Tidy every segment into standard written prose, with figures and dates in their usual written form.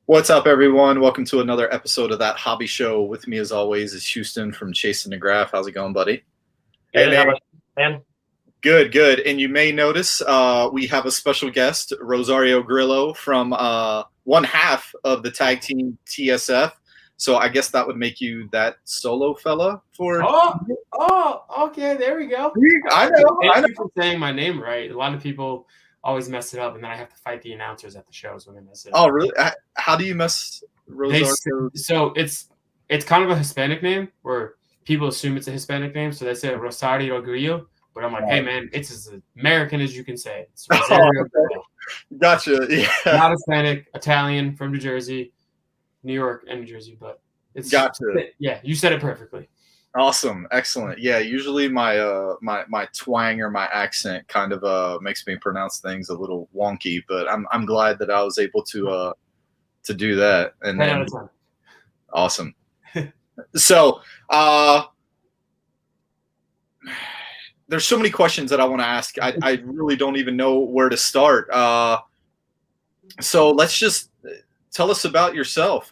What's up, everyone? Welcome to another episode of That Hobby Show. With me, as always, is Houston from Chasing the Graph. How's it going, buddy? Hey, how about man? Good, good. And you may notice we have a special guest, Rosario Grillo, from one half of the tag team TSF. So I guess that would make you that solo fella for. Okay, there we go. I know. Thank you for saying my name right. A lot of people always mess it up, and then I have to fight the announcers at the shows when they mess it up. Oh, really? How do you mess Rosario? So it's kind of a Hispanic name where people assume it's a Hispanic name, so they say Rosario Grillo. But I'm like, hey man, it's as American as you can say. It's Rosario Grillo. Gotcha. Yeah. Not Hispanic, Italian from New Jersey, New York, and New Jersey, but it's gotcha. Yeah, you said it perfectly. Awesome, excellent. Yeah, usually my my twang or my accent kind of makes me pronounce things a little wonky, but I'm glad that I was able to do that. And then awesome. So there's so many questions that I want to ask. I really don't even know where to start. So let's just tell us about yourself.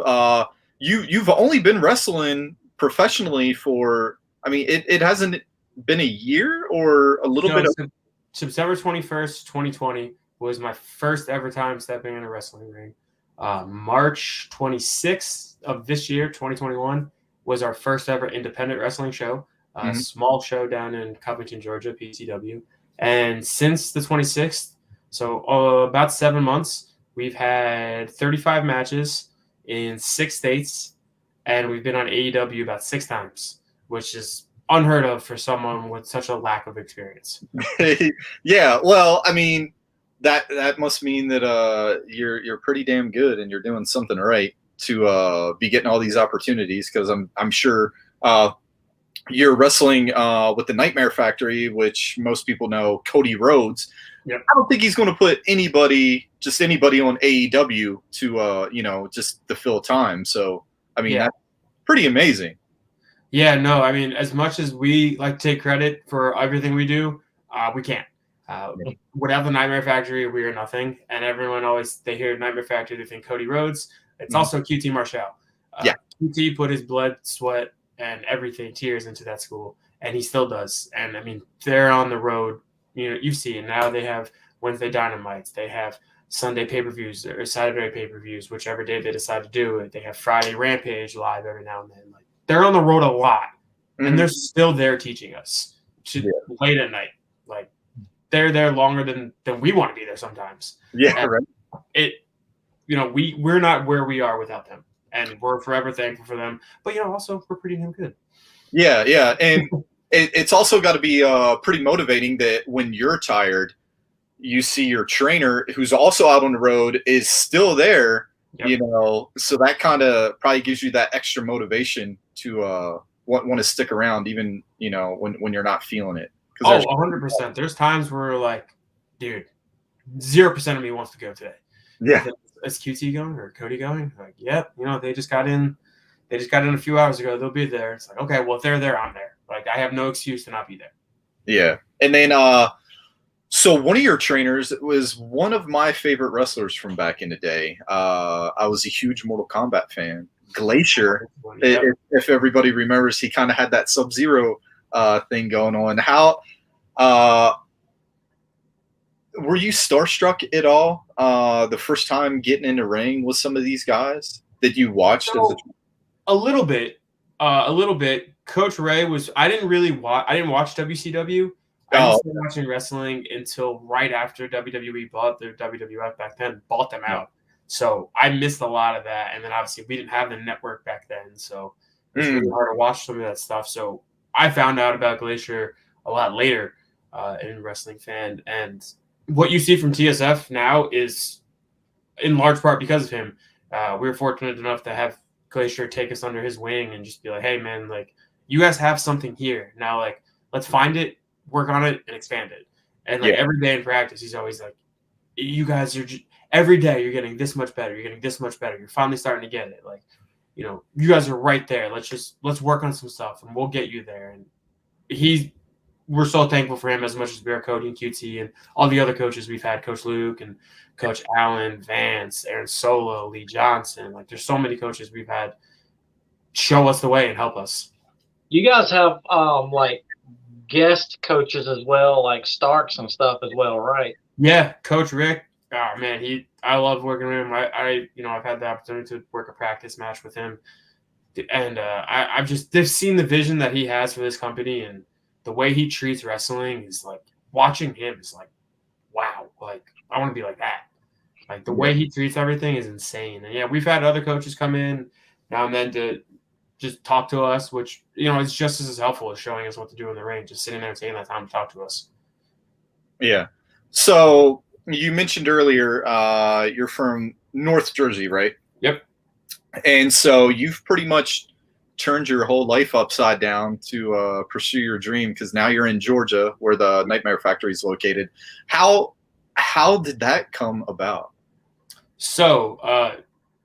You've only been wrestling professionally for, I mean, it hasn't been a year or a little bit of. September 21st, 2020 was my first ever time stepping in a wrestling ring. March 26th of this year, 2021, was our first ever independent wrestling show. A small show down in Covington, Georgia, PCW. And since the 26th, so about 7 months, we've had 35 matches in 6 states, and we've been on AEW about 6 times, which is unheard of for someone with such a lack of experience. Yeah, well, I mean, that must mean that you're pretty damn good and you're doing something right to be getting all these opportunities, because I'm sure you're wrestling with the Nightmare Factory, which most people know, Cody Rhodes. Yep. I don't think he's going to put anybody on AEW to just to fill time. So I mean, that's pretty amazing. Yeah, no, I mean, as much as we like to take credit for everything we do, we can't. Without the Nightmare Factory, we are nothing. And everyone they hear Nightmare Factory, they think Cody Rhodes. It's also QT Marshall. QT put his blood, sweat, and everything, tears into that school, and he still does. And I mean, they're on the road. You know, you see it now. They have Wednesday Dynamites. They have Sunday pay-per-views or Saturday pay-per-views, whichever day they decide to do it. They have Friday Rampage live every now and then. Like, they're on the road a lot, and they're still there teaching us late at night. Like, they're there longer than we want to be there sometimes. Yeah, and right. We're not where we are without them, and we're forever thankful for them. But also we're pretty damn good. Yeah, and it's also got to be pretty motivating that when you're tired, you see your trainer, who's also out on the road, is still there. Yep. So that kind of probably gives you that extra motivation to want to stick around, even when you're not feeling it. 100%. There's times where like, dude, 0% of me wants to go today. Yeah. Is QT going or Cody going? Like, yep. They just got in. They just got in a few hours ago. They'll be there. It's like, okay, well, if they're there, I'm there. Like, I have no excuse to not be there. Yeah. And then, so one of your trainers was one of my favorite wrestlers from back in the day. I was a huge Mortal Kombat fan. Glacier, if everybody remembers, he kind of had that Sub-Zero thing going on. How were you starstruck at all the first time getting in the ring with some of these guys that you watched? A little bit. Coach Ray was. I didn't watch WCW. I didn't start watching wrestling until right after WWE bought their WWF back then, bought them out. So I missed a lot of that. And then obviously we didn't have the network back then. So it's really hard to watch some of that stuff. So I found out about Glacier a lot later in wrestling fan. And what you see from TSF now is in large part because of him. We were fortunate enough to have Glacier take us under his wing and just be like, hey, man, like, you guys have something here. Now, like, let's find it, work on it, and expand it. And, like, every day in practice, he's always like, you guys are every day you're getting this much better. You're getting this much better. You're finally starting to get it. Like, you guys are right there. Let's work on some stuff, and we'll get you there. And he we're so thankful for him as much as we are Cody and QT and all the other coaches we've had, Coach Luke and Coach Allen, Vance, Aaron Solo, Lee Johnson. Like, there's so many coaches we've had show us the way and help us. You guys have like guest coaches as well, like Starks and stuff as well, right? Yeah, Coach Rick. Oh man, I love working with him. I've had the opportunity to work a practice match with him, and I've just seen the vision that he has for this company, and the way he treats wrestling is like, watching him is like, wow, like I want to be like that. Like the way he treats everything is insane. And yeah, we've had other coaches come in now and then to just talk to us, which, is just as helpful as showing us what to do in the ring, just sitting there and taking that time to talk to us. Yeah. So you mentioned earlier you're from North Jersey, right? Yep. And so you've pretty much turned your whole life upside down to pursue your dream, because now you're in Georgia where the Nightmare Factory is located. How did that come about? So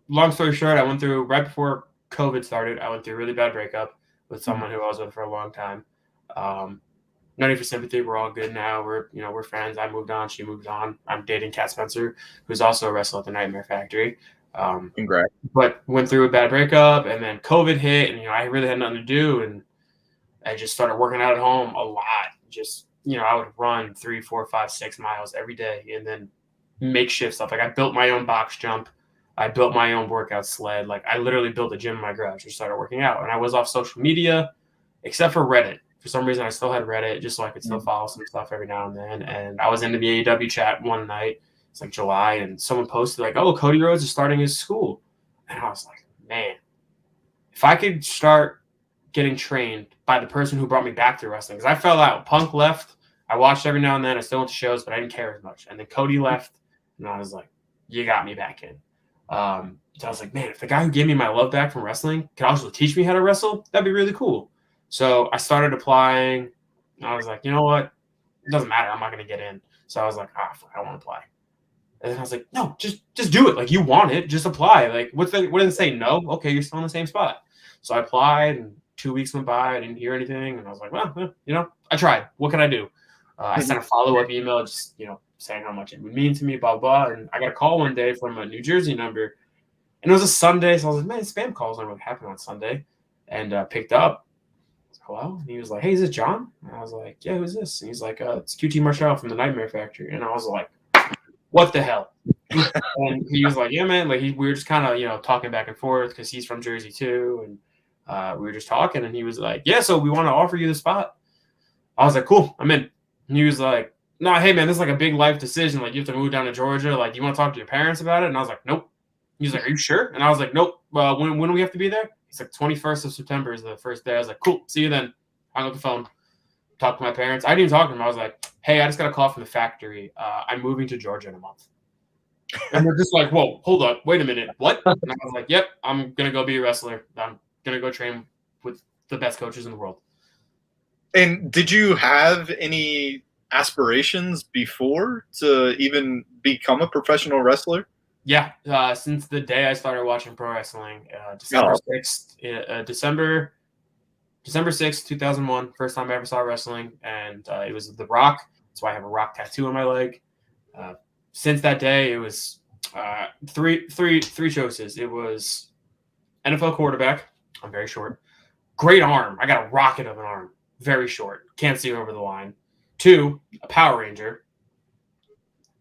long story short, I went through, right before COVID started, I went through a really bad breakup with someone who I was with for a long time. No need for sympathy. We're all good now. We're friends. I moved on. She moved on. I'm dating Kat Spencer, who's also a wrestler at the Nightmare Factory. Congrats. But went through a bad breakup, and then COVID hit, and I really had nothing to do, and I just started working out at home a lot. Just I would run 3, 4, 5, 6 miles every day, and then makeshift stuff. Like I built my own box jump. I built my own workout sled. Like I literally built a gym in my garage and started working out. And I was off social media, except for Reddit. For some reason, I still had Reddit just so I could still follow some stuff every now and then. And I was into the AEW chat one night. It's like July, and someone posted like, "Oh, Cody Rhodes is starting his school." And I was like, man, if I could start getting trained by the person who brought me back to wrestling, because I fell out. Punk left. I watched every now and then. I still went to shows, but I didn't care as much. And then Cody left, and I was like, you got me back in. So I was like, man, if the guy who gave me my love back from wrestling could also teach me how to wrestle, that'd be really cool. So I started applying. And I was like, you know what? It doesn't matter. I'm not going to get in. So I was like, I don't want to apply. And then I was like, no, just do it. Like, you want it, just apply. Like, what did it say? No? Okay, you're still in the same spot. So I applied, and 2 weeks went by. I didn't hear anything. And I was like, well, I tried. What can I do? I sent a follow-up email, just, saying how much it would mean to me, blah, blah. And I got a call one day from a New Jersey number. And it was a Sunday. So I was like, man, spam calls don't really happen on Sunday. And picked up. Hello? And he was like, hey, is this John? And I was like, yeah, who's this? And he's like, it's QT Marshall from the Nightmare Factory. And I was like, what the hell? And he was like, yeah, man. Like, we were just kind of, talking back and forth because he's from Jersey too. And we were just talking. And he was like, yeah, so we want to offer you the spot. I was like, cool, I'm in. And he was like, no, hey, man, this is like a big life decision. Like, you have to move down to Georgia. Like, you want to talk to your parents about it? And I was like, nope. He was like, are you sure? And I was like, nope. When do we have to be there? He's like, 21st of September is the first day. I was like, cool, see you then. Hung up the phone. Talked to my parents. I didn't even talk to them. I was like, hey, I just got a call from the factory. I'm moving to Georgia in a month. And they're just like, whoa, hold up. Wait a minute. What? And I was like, yep, I'm going to go be a wrestler. I'm going to go train with the best coaches in the world. And did you have any aspirations before to even become a professional wrestler? Yeah, since the day I started watching pro wrestling, December 6th, 2001, first time I ever saw wrestling, and it was The Rock. That's why I have a Rock tattoo on my leg. Since that day, it was three choices. It was NFL quarterback. I'm very short. Great arm. I got a rocket of an arm. Very short. Can't see over the line. 2, a Power Ranger.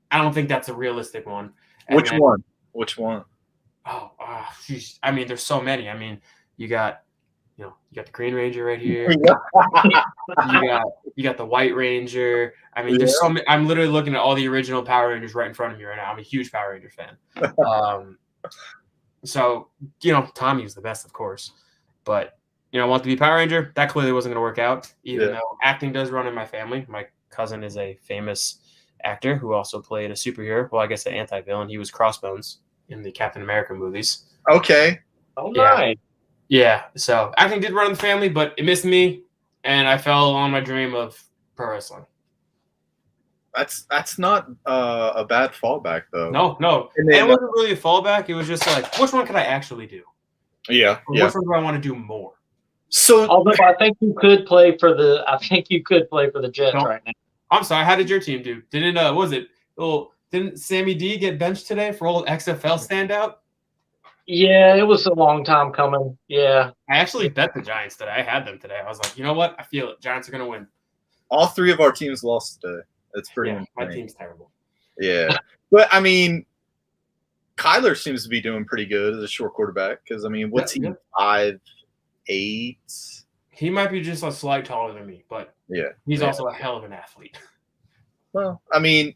I don't think that's a realistic one. Which one? Oh, geez. I mean, there's so many. I mean, you got the Green Ranger right here. you got the White Ranger. I mean, there's so many. I'm literally looking at all the original Power Rangers right in front of me right now. I'm a huge Power Ranger fan. So Tommy is the best, of course, but I want to be Power Ranger. That clearly wasn't going to work out, even though acting does run in my family. My cousin is a famous actor who also played a superhero. Well, I guess an anti-villain. He was Crossbones in the Captain America movies. Okay. Oh, nice. Yeah. So acting did run in the family, but it missed me, and I fell on my dream of pro wrestling. That's not a bad fallback, though. No. And it wasn't really a fallback. It was just like, which one could I actually do? Yeah. Which one do I want to do more? So, although I think you could play for the Jets right now. I'm sorry. How did your team do? Didn't was it? Well, didn't Sammy D get benched today for old XFL standout? Yeah, it was a long time coming. Yeah, I actually bet the Giants today. I had them today. I was like, you know what? I feel it. Giants are gonna win. all three of our teams lost today. That's pretty insane. My team's terrible. Yeah, but I mean, Kyler seems to be doing pretty good as a short quarterback. Because I mean, what's he 5'8"? He might be just a slight taller than me, but he's also a hell of an athlete. Well, I mean,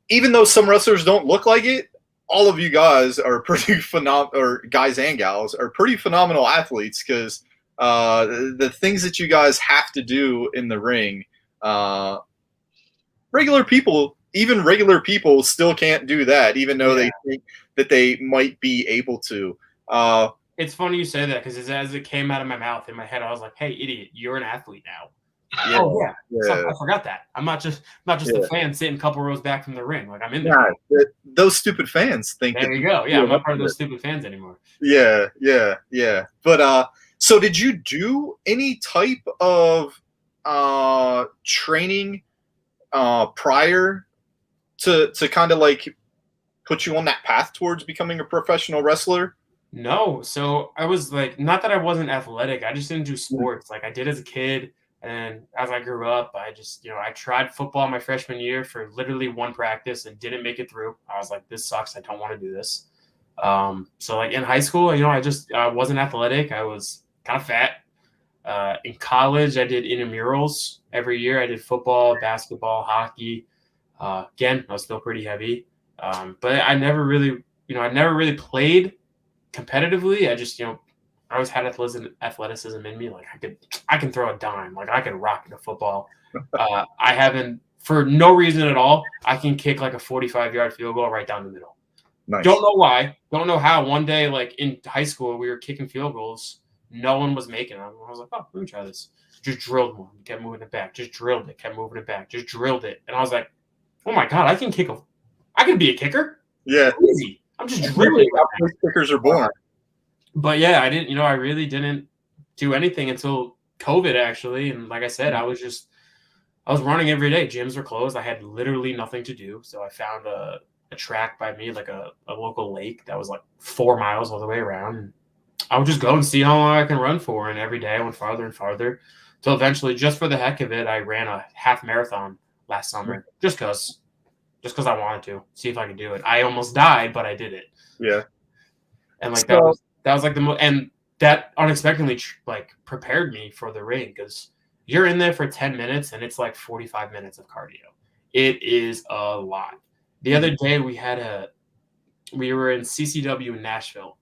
even though some wrestlers don't look like it, all of you guys are pretty phenomenal, or guys and gals are pretty phenomenal athletes. Because the things that you guys have to do in the ring, regular people still can't do that, even though they think that they might be able to. It's funny you say that, because as it came out of my mouth, in my head, I was like, "Hey, idiot, you're an athlete now." I forgot that. I'm not just a fan sitting a couple rows back from the ring. Like, I'm in there. Those stupid fans think. There you go. Yeah, I'm not part of those stupid fans anymore. Yeah. But so did you do any type of training prior to kind of like put you on that path towards becoming a professional wrestler? No. So I was like, not that I wasn't athletic. I just didn't do sports like I did as a kid. And as I grew up, I just, I tried football my freshman year for literally one practice and didn't make it through. I was like, this sucks. I don't want to do this. So like in high school, I wasn't athletic. I was kind of fat. In college, I did intramurals every year. I did football, basketball, hockey. Again, I was still pretty heavy. But I never really played competitively. I just, I always had athleticism in me. Like I can throw a dime. Like I can rock the football. I haven't, for no reason at all, I can kick like a 45-yard field goal right down the middle. Nice. Don't know why. Don't know how. One day, like in high school, we were kicking field goals. No one was making them. I was like, oh, let me try this. Just drilled one. Kept moving it back. Just drilled it. Kept moving it back. Just drilled it. And I was like, oh my God, I can be a kicker. Yeah. Easy. I'm just drilling. Kickers are born. But yeah, I didn't, I really didn't do anything until COVID actually. And like I said, I was running every day. Gyms were closed. I had literally nothing to do. So I found a track by me, like a local lake that was like 4 miles all the way around. And I would just go and see how long I can run for. And every day I went farther and farther till eventually, just for the heck of it, I ran a half marathon last summer just because I wanted to see if I could do it. I almost died, but I did it. Yeah. And like that was like the most, and that unexpectedly like prepared me for the ring, because you're in there for 10 minutes and it's like 45 minutes of cardio. It is a lot. The other day we were in CCW in Nashville.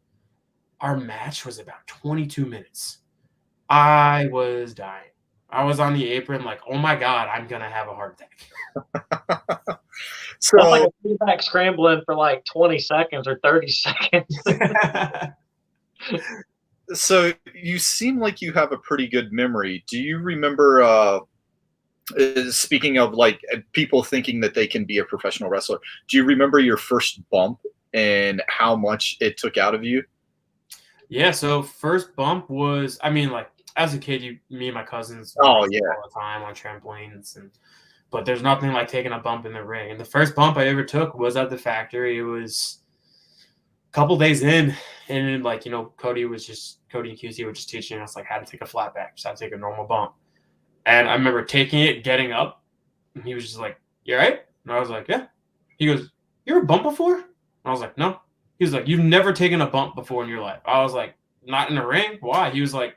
Our match was about 22 minutes. I was dying. I was on the apron like, oh my God, I'm going to have a heart attack. So that's like a feedback scrambling for like 20 seconds or 30 seconds. So you seem like you have a pretty good memory. Do you remember, speaking of like people thinking that they can be a professional wrestler, do you remember your first bump and how much it took out of you? Yeah, so first bump was, like as a kid, me and my cousins all the time on trampolines, but there's nothing like taking a bump in the ring. And the first bump I ever took was at the factory. It was a couple days in, and like, Cody and QC were just teaching us like how to take a flat back, just how to take a normal bump. And I remember taking it, getting up, and he was just like, "You all right?" And I was like, "Yeah." He goes, "You ever bumped before?" And I was like, "No." He was like, "You've never taken a bump before in your life?" I was like, "Not in the ring? Why?" He was like,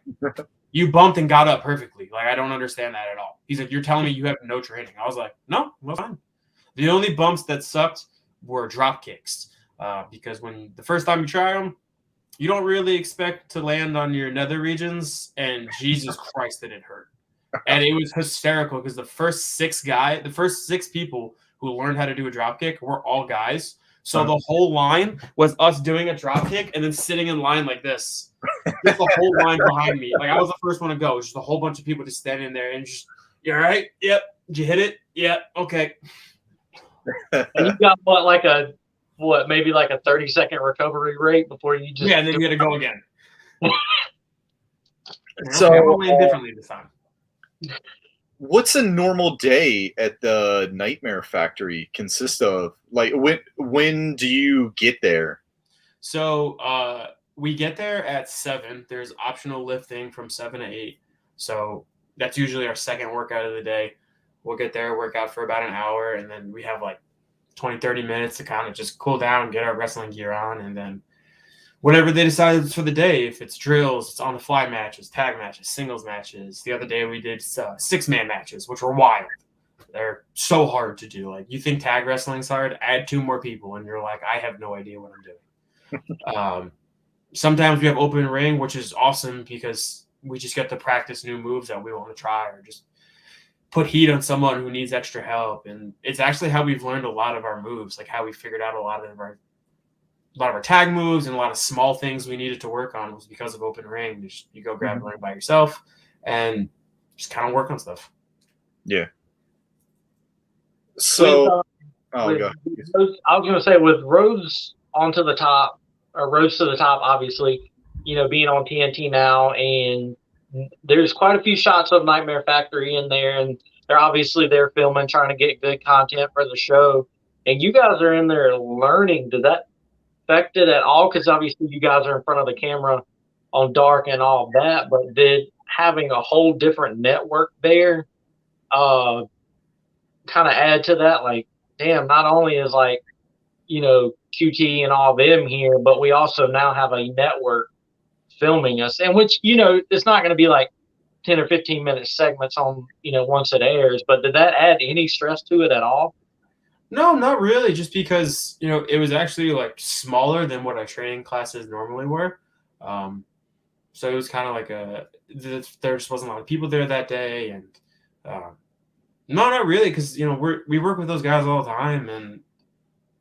"You bumped and got up perfectly. Like, I don't understand that at all." He's like, "You're telling me you have no training?" I was like, "No, well, fine." The only bumps that sucked were drop kicks, because when the first time you try them, you don't really expect to land on your nether regions, and Jesus Christ, did it hurt. And it was hysterical because the first six people who learned how to do a drop kick were all guys. So the whole line was us doing a drop kick and then sitting in line like this. Just the whole line behind me. Like, I was the first one to go. Just a whole bunch of people just standing there and just, "You all right? Yep. Did you hit it? Yeah. Okay." And you got maybe like a 30-second recovery rate before you just... Yeah, and then you got to go again. So okay, I'm gonna land differently this time. What's a normal day at the Nightmare Factory consist of? Like, when do you get there? So we get there at 7. There's optional lifting from 7 to 8. So that's usually our second workout of the day. We'll get there, work out for about an hour, and then we have like 20, 30 minutes to kind of just cool down, get our wrestling gear on, and then whatever they decide for the day. If it's drills, it's on the fly matches, tag matches, singles matches. The other day we did 6-man matches, which were wild. They're so hard to do. Like, you think tag wrestling's hard? Add 2 more people, and you're like, I have no idea what I'm doing. Sometimes we have open ring, which is awesome because we just get to practice new moves that we want to try, or just put heat on someone who needs extra help. And it's actually how we've learned a lot of our moves, like how we figured out a lot of our tag moves and a lot of small things we needed to work on was because of open ring. You go grab a ring by yourself and just kind of work on stuff. Yeah. So, I was going to say, with Rose onto the top, or Rose to the top, obviously, being on TNT now, and there's quite a few shots of Nightmare Factory in there, and they're filming, trying to get good content for the show. And you guys are in there learning. Did that affect it at all? Because obviously you guys are in front of the camera on Dark and all that, but did having a whole different network there kind of add to that? Like, damn, not only is like, QT and all them here, but we also now have a network filming us, and which, it's not going to be like 10 or 15 minute segments on, once it airs, but did that add any stress to it at all? No, not really, just because, it was actually like smaller than what our training classes normally were. So it was kind of like there just wasn't a lot of people there that day. And no, not really, because, we work with those guys all the time. And,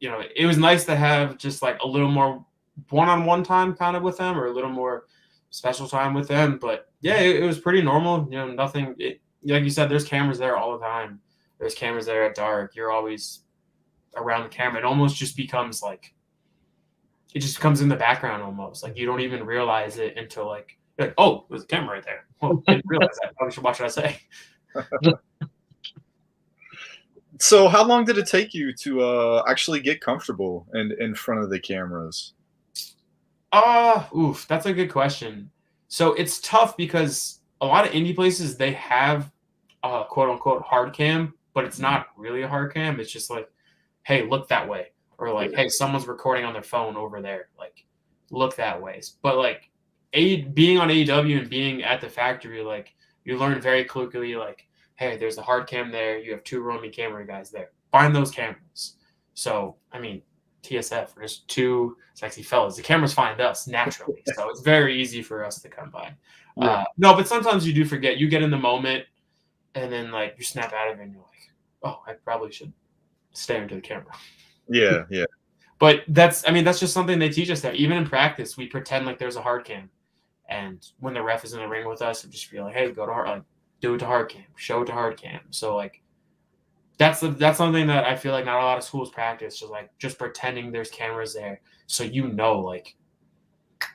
it was nice to have just like a little more one-on-one time kind of with them, or a little more special time with them. But yeah, it was pretty normal. Nothing, like you said, there's cameras there all the time. There's cameras there at Dark. You're always around the camera. It almost just becomes like, it just comes in the background almost. Like, you don't even realize it until like, you're like, oh, there's a camera right there. Well, I didn't realize that. Probably should watch what I say. So how long did it take you to actually get comfortable in front of the cameras? That's a good question. So it's tough because a lot of indie places, they have quote unquote hard cam, but it's not really a hard cam. It's just like, hey, look that way. Or like, hey, someone's recording on their phone over there. Like, look that way. But like being on AEW and being at the factory, like, you learn very quickly, like, hey, there's a hard cam there. You have 2 roaming camera guys there. Find those cameras. So, I mean, TSF, there's 2 sexy fellas. The cameras find us naturally. So it's very easy for us to come by. Yeah. No, but sometimes you do forget. You get in the moment and then like you snap out of it and you're like, oh, I probably should stare into the camera. Yeah, yeah. But that's just something they teach us there. Even in practice, we pretend like there's a hard cam. And when the ref is in the ring with us, it'll just be like, hey, go to hard, like, do it to hard cam, show it to hard cam. So like that's something that I feel like not a lot of schools practice, just pretending there's cameras there. So like,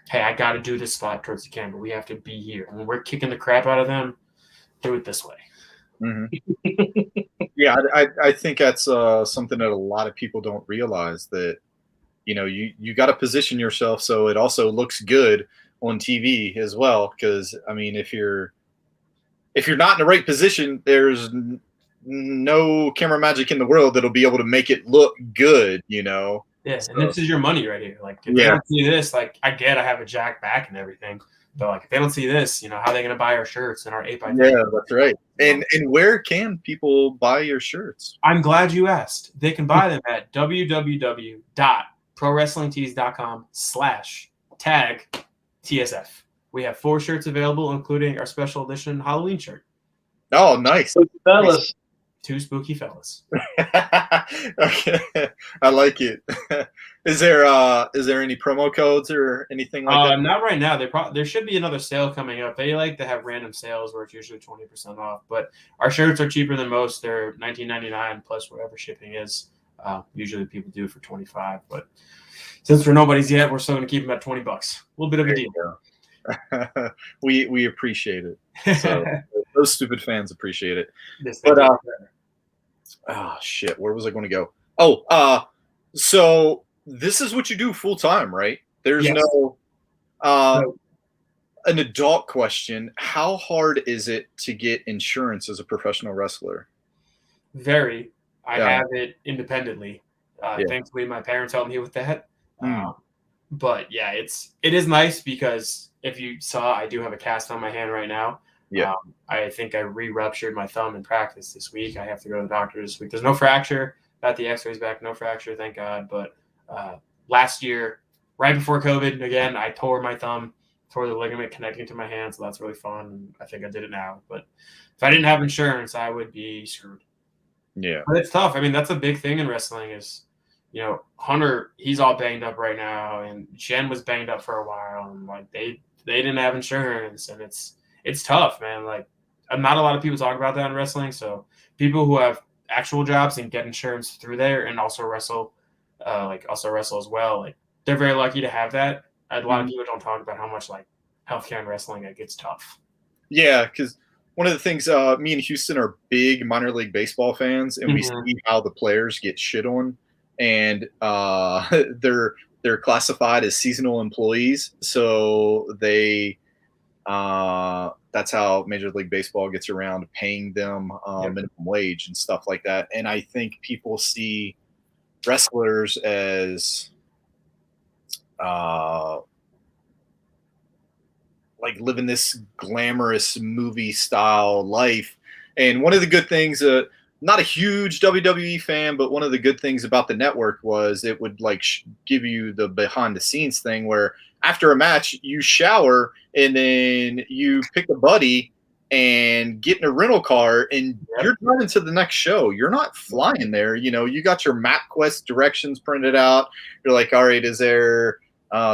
hey, I gotta do this spot towards the camera. We have to be here. And when we're kicking the crap out of them, do it this way. Mm-hmm. Yeah, I think that's something that a lot of people don't realize, that you got to position yourself so it also looks good on TV as well. Because I mean, if you're not in the right position, there's no camera magic in the world that'll be able to make it look good. Yeah, so, and this is your money right here. Like, if they don't see this, like, I have a jack back and everything. But like, if they don't see this, how are they going to buy our shirts and our 8x10? Yeah, that's right. And where can people buy your shirts? I'm glad you asked. They can buy them at www.prowrestlingtees.com/tag-TSF. We have 4 shirts available, including our special edition Halloween shirt. Oh, nice. Fellas. 2 spooky fellas. Okay, I like it. Is there any promo codes or anything like that? Not right now. There should be another sale coming up. They like to have random sales where it's usually 20% off. But our shirts are cheaper than most. They're $19.99 plus whatever shipping is. Usually people do for $25, but since we're nobody's yet, we're still going to keep them at $20. A little bit of a deal. we appreciate it. So those stupid fans appreciate it. Yes, But oh shit, where was I going to go? Oh, so this is what you do full time, right? There's yes. no So, an adult question. How hard is it to get insurance as a professional wrestler? very. I Yeah. have it independently. Yeah. Thankfully, my parents helped me with that. Mm. But yeah, it is nice because if you saw, I do have a cast on my hand right now. Yeah. I think I re-ruptured my thumb in practice this week. I have to go to the doctor this week. There's no fracture. Got the X-rays back, no fracture, thank God. But last year, right before COVID, again, I tore my thumb, tore the ligament connecting to my hand, so that's really fun. I think I did it now. But if I didn't have insurance, I would be screwed. Yeah. But it's tough. I mean, that's a big thing in wrestling is, Hunter, he's all banged up right now, and Jen was banged up for a while, and like they didn't have insurance, and it's tough, man. Like, not a lot of people talk about that in wrestling. So people who have actual jobs and get insurance through there and also wrestle as well, like they're very lucky to have that. A lot of people don't talk about how much like healthcare in wrestling it gets tough. Yeah, because one of the things, me and Houston are big minor league baseball fans, and we see how the players get shit on, and they're classified as seasonal employees, so they that's how Major League Baseball gets around paying them minimum wage and stuff like that. And I think people see wrestlers as like living this glamorous movie style life. And one of the good things, not a huge WWE fan, but one of the good things about the network was it would like give you the behind the scenes thing where after a match you shower and then you pick a buddy and get in a rental car and you're driving to the next show. You're not flying there. You got your MapQuest directions printed out. You're like, all right, is there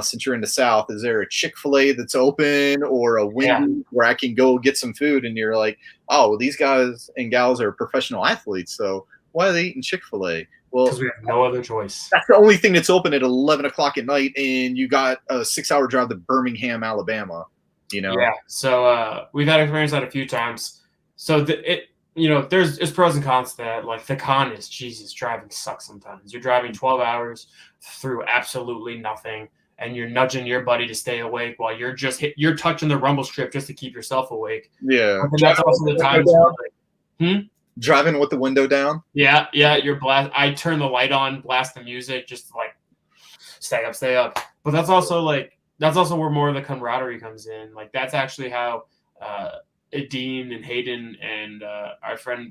since you're in the South, is there a Chick-fil-A that's open or a Wendy's where I can go get some food? And you're like, oh, well, these guys and gals are professional athletes, so why are they eating Chick-fil-A? Well, because we have no other choice. That's the only thing that's open at 11 o'clock at night, and you got a 6-hour drive to Birmingham, Alabama. Yeah. So we've had experience that a few times. So there's pros and cons to that. Like the con is, Jesus, driving sucks sometimes. You're driving 12 hours through absolutely nothing, and you're nudging your buddy to stay awake while you're touching the rumble strip just to keep yourself awake. Yeah. And that's also the times driving with the window down. Yeah. You're I turn the light on, blast the music, just to, like, stay up. But that's also where more of the camaraderie comes in. Like that's actually how Dean and Hayden and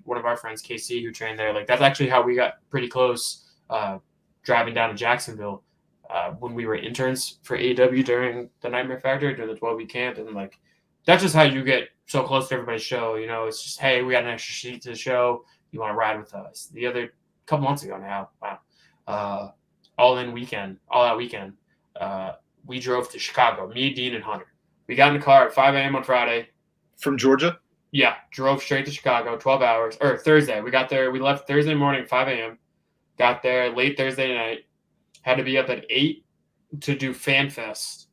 one of our friends, KC, who trained there, like that's actually how we got pretty close driving down to Jacksonville when we were interns for AEW during the Nightmare Factory, during the 12-week camp. And like, that's just how you get so close to everybody's show. It's just, hey, we got an extra seat to the show. You want to ride with us? The other couple months ago now, wow. All out weekend. We drove to Chicago, me, Dean, and Hunter. We got in the car at 5 a.m. on Friday. From Georgia? Yeah, drove straight to Chicago, 12 hours. Or Thursday. We got there. We left Thursday morning at 5 a.m. Got there late Thursday night. Had to be up at 8 to do FanFest.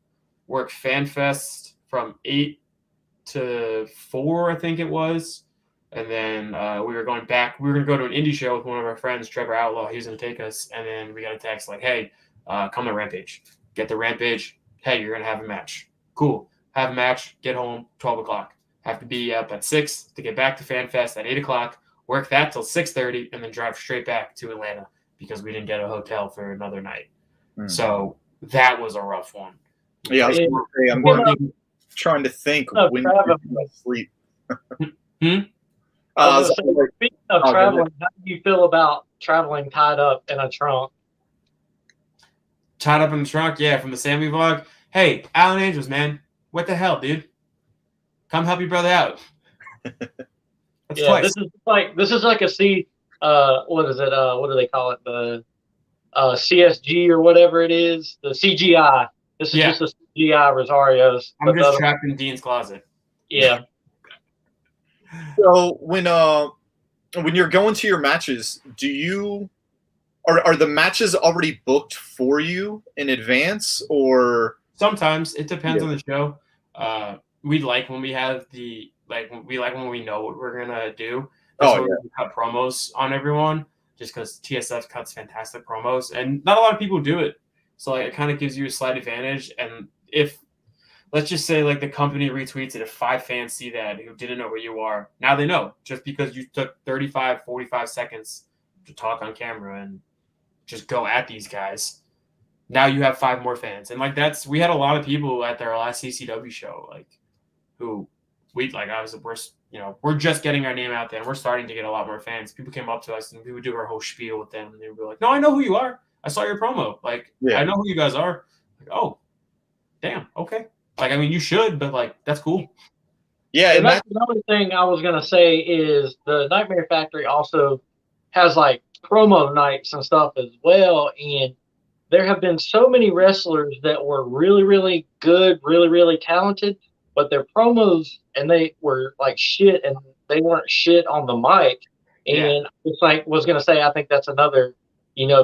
Work FanFest from 8 to 4, I think it was. And then we were going back. We were going to go to an indie show with one of our friends, Trevor Outlaw. He was going to take us. And then we got a text like, hey, come to Rampage. Get the Rampage. Hey, you're going to have a match. Cool. Have a match. Get home, 12 o'clock. Have to be up at 6 to get back to FanFest at 8 o'clock. Work that till 6:30 and then drive straight back to Atlanta because we didn't get a hotel for another night. So that was a rough one. Yeah, I'm trying to think when you sleep. Speaking of traveling, how do you feel about traveling tied up in a trunk? Tied up in the trunk, yeah, from the Sammy vlog. Hey, Alan Angels, man, what the hell, dude? Come help your brother out. That's twice. This is like a what is it? What do they call it? The CSG or whatever it is. The CGI. This is just a CGI Rosario's. I'm just trapped in Dean's closet. Yeah. So when you're going to your matches, are the matches already booked for you in advance, or sometimes it depends on the show. we like when we have we like when we know what we're gonna do. That's when we cut promos on everyone, just because TSF cuts fantastic promos, and not a lot of people do it. So like, it kind of gives you a slight advantage. And if let's just say like the company retweets it, if 5 fans see that who didn't know where you are, now they know, just because you took 35, 45 seconds to talk on camera and just go at these guys. Now you have 5 more fans. And like we had a lot of people at their last CCW show, like who we like obviously we're just getting our name out there and we're starting to get a lot more fans. People came up to us and we would do our whole spiel with them and they would be like, "No, I know who you are. I saw your promo. Like I know who you guys are." Like, "Oh, damn, okay." Like, I mean, you should, but like that's cool. Yeah, and that's another thing I was gonna say is the Nightmare Factory also has like promo nights and stuff as well, and there have been so many wrestlers that were really, really good, really, really talented, but their promos and they were like shit, and they weren't shit on the mic. And it's like was gonna say, I think that's another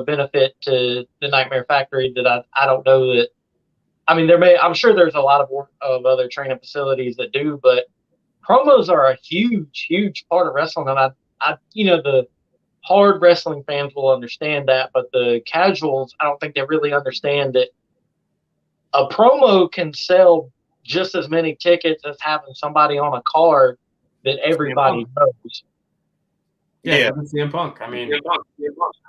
benefit to the Nightmare Factory that I don't know that. I mean, I'm sure there's a lot of other training facilities that do, but promos are a huge, huge part of wrestling, and the hard wrestling fans will understand that, but the casuals, I don't think they really understand that a promo can sell just as many tickets as having somebody on a card that everybody knows. Yeah, look at CM Punk. I mean,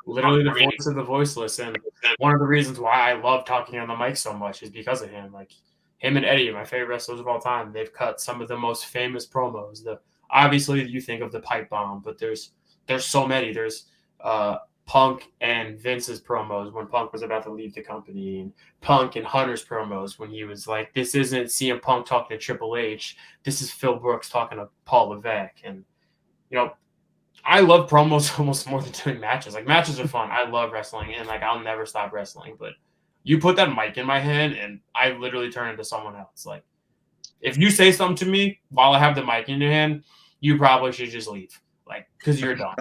literally the voice of the voiceless, and one of the reasons why I love talking on the mic so much is because of him. Like him and Eddie, my favorite wrestlers of all time, they've cut some of the most famous promos. Obviously you think of the pipe bomb, but there's so many. There's Punk and Vince's promos when Punk was about to leave the company, and Punk and Hunter's promos when he was like, "This isn't CM Punk talking to Triple H. This is Phil Brooks talking to Paul Levesque." And I love promos almost more than doing matches. Like matches are fun. I love wrestling, and like I'll never stop wrestling. But you put that mic in my hand, and I literally turn into someone else. Like if you say something to me while I have the mic in your hand, you probably should just leave, like because you're done.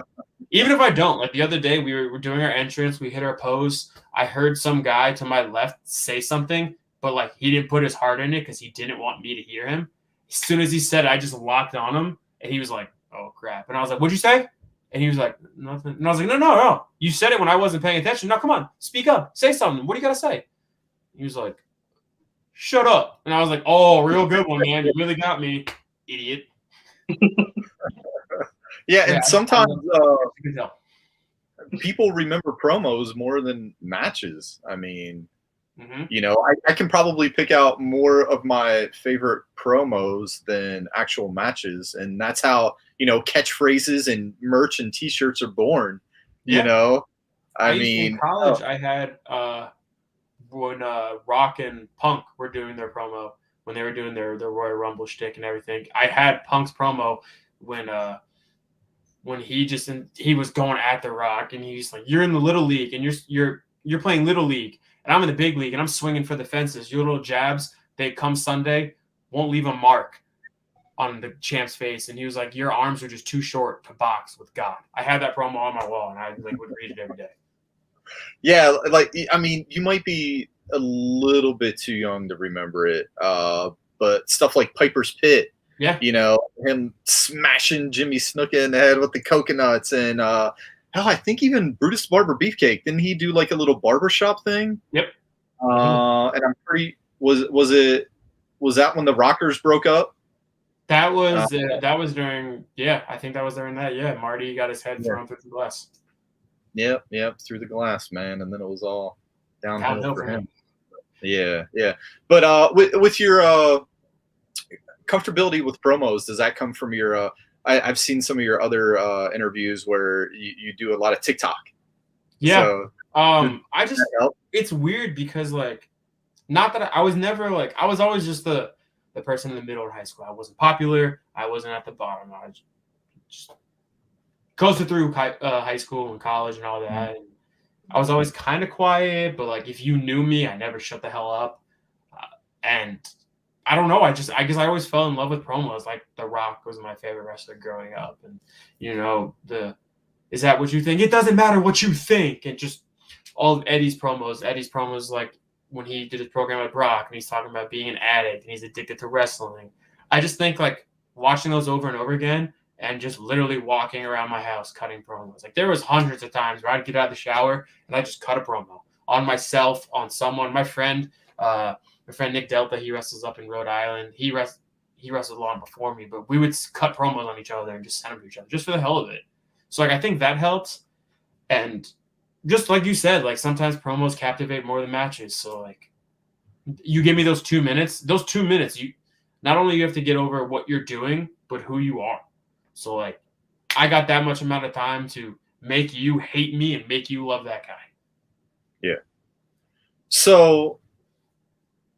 Even if I don't, like the other day we were doing our entrance, we hit our pose. I heard some guy to my left say something, but like he didn't put his heart in it because he didn't want me to hear him. As soon as he said it, I just locked on him, and he was like, "Oh crap!" And I was like, "What'd you say?" And he was like, "Nothing." And I was like, No. You said it when I wasn't paying attention. Now, come on. Speak up. Say something. What do you got to say? He was like, "Shut up." And I was like, "Oh, real good one, man. You really got me, idiot." And sometimes people remember promos more than matches. I mean, I can probably pick out more of my favorite promos than actual matches. And that's how, catchphrases and merch and T-shirts are born, I mean, in college, I had when Rock and Punk were doing their promo, when they were doing their Royal Rumble shtick and everything. I had Punk's promo when he was going at the Rock, and he's like, "You're in the little league, and you're playing little league, and I'm in the big league, and I'm swinging for the fences. Your little jabs, they come Sunday, won't leave a mark on the champ's face." And he was like, "Your arms are just too short to box with God." I had that promo on my wall, and I would read it every day. Yeah, like I mean, you might be a little bit too young to remember it, but stuff like Piper's Pit. Yeah. Him smashing Jimmy Snuka in the head with the coconuts, and hell, I think even Brutus Barber Beefcake, didn't he do like a little barbershop thing? Yep. And I'm pretty was that when the Rockers broke up? That was during I think that was during that. Yeah, Marty got his head thrown through the glass. Yep, through the glass, man, and then it was all downhill for him. Yeah. But with your comfortability with promos, does that come from your I've seen some of your other interviews where you do a lot of TikTok. So, it's weird because like, not that I was never like, I was always just the person in the middle of high school. I wasn't popular. I wasn't at the bottom. I was just coasted through high school and college and all that. And I was always kind of quiet, but like if you knew me, I never shut the hell up. And I don't know. I guess I always fell in love with promos. Like The Rock was my favorite wrestler growing up, and is that what you think? It doesn't matter what you think, and just all of Eddie's promos. Like when he did his program with Brock, and he's talking about being an addict and he's addicted to wrestling. I just think like watching those over and over again, and just literally walking around my house cutting promos. Like there was hundreds of times where I'd get out of the shower and I just cut a promo on myself, on someone. My friend Nick Delta, he wrestles up in Rhode Island. He wrestled long before me, but we would cut promos on each other and just send them to each other just for the hell of it. So like I think that helps. And just like you said, like sometimes promos captivate more than matches. So like you give me those 2 minutes. Those 2 minutes, you not only you have to get over what you're doing, but who you are. So like I got that much amount of time to make you hate me and make you love that guy. Yeah. So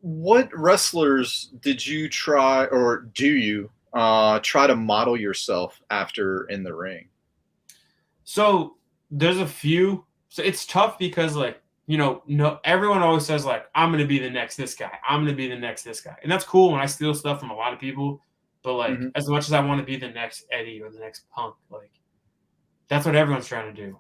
what wrestlers did you try, or do you try to model yourself after in the ring? So there's a few. So it's tough because like, you know, no, everyone always says like, I'm going to be the next this guy. I'm going to be the next this guy. And that's cool when I steal stuff from a lot of people. But like, as much as I want to be the next Eddie or the next Punk, like that's what everyone's trying to do.